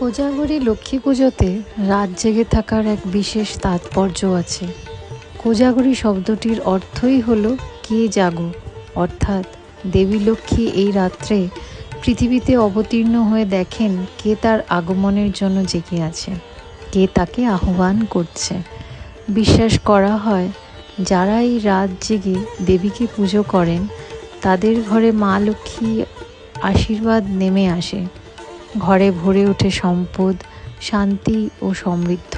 কোজাগরী লক্ষ্মী পুজোতে রাত জেগে থাকার এক বিশেষ তাৎপর্য আছে। কোজাগরী শব্দটির অর্থই হলো কে জাগো, অর্থাৎ দেবী লক্ষ্মী এই রাত্রে পৃথিবীতে অবতীর্ণ হয়ে দেখেন কে তার আগমনের জন্য জেগে আছে, কে তাকে আহ্বান করছে। বিশ্বাস করা হয় যারা এই রাত জেগে দেবীকে পুজো করেন তাদের ঘরে মা লক্ষ্মী আশীর্বাদ নেমে আসে, ঘরে ভরে ওঠে সম্পদ, শান্তি ও সমৃদ্ধ।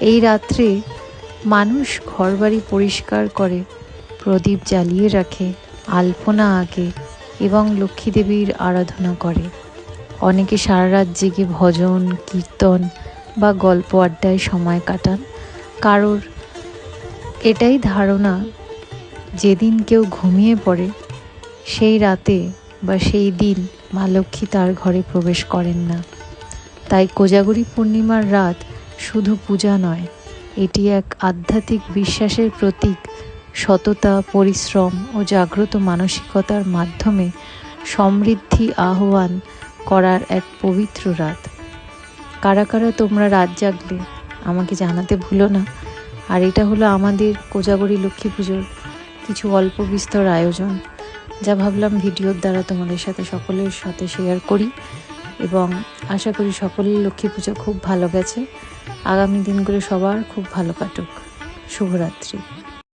এই রাত্রে মানুষ ঘরবাড়ি পরিষ্কার করে, প্রদীপ জ্বালিয়ে রাখে, আলপনা আঁকে এবং লক্ষ্মী দেবীর আরাধনা করে। অনেকে সারা রাত জেগে ভজন, কীর্তন বা গল্প আড্ডায় সময় কাটান। কারোর এটাই ধারণা যেদিন কেউ ঘুমিয়ে পড়ে সেই রাতে বা সেই দিন মা লক্ষ্মী তার ঘরে প্রবেশ করেন না। তাই কোজাগরী পূর্ণিমার রাত শুধু পূজা নয়, এটি এক আধ্যাত্মিক বিশ্বাসের প্রতীক। সততা, পরিশ্রম ও জাগ্রত মানসিকতার মাধ্যমে সমৃদ্ধি আহ্বান করার এক পবিত্র রাত। কারা কারা তোমরা রাত জাগলে আমাকে জানাতে ভুলো না। আর এটা হলো আমাদের কোজাগরী লক্ষ্মী পুজোর কিছু অল্প বিস্তর আয়োজন, যা ভাবলাম ভিডিওর দ্বারা তোমাদের সাথে সকলের সাথে শেয়ার করি এবং আশা করি সকলের লক্ষ্মী পুজো খুব ভালো গেছে। আগামী দিনগুলো সবার খুব ভালো কাটুক। শুভরাত্রি।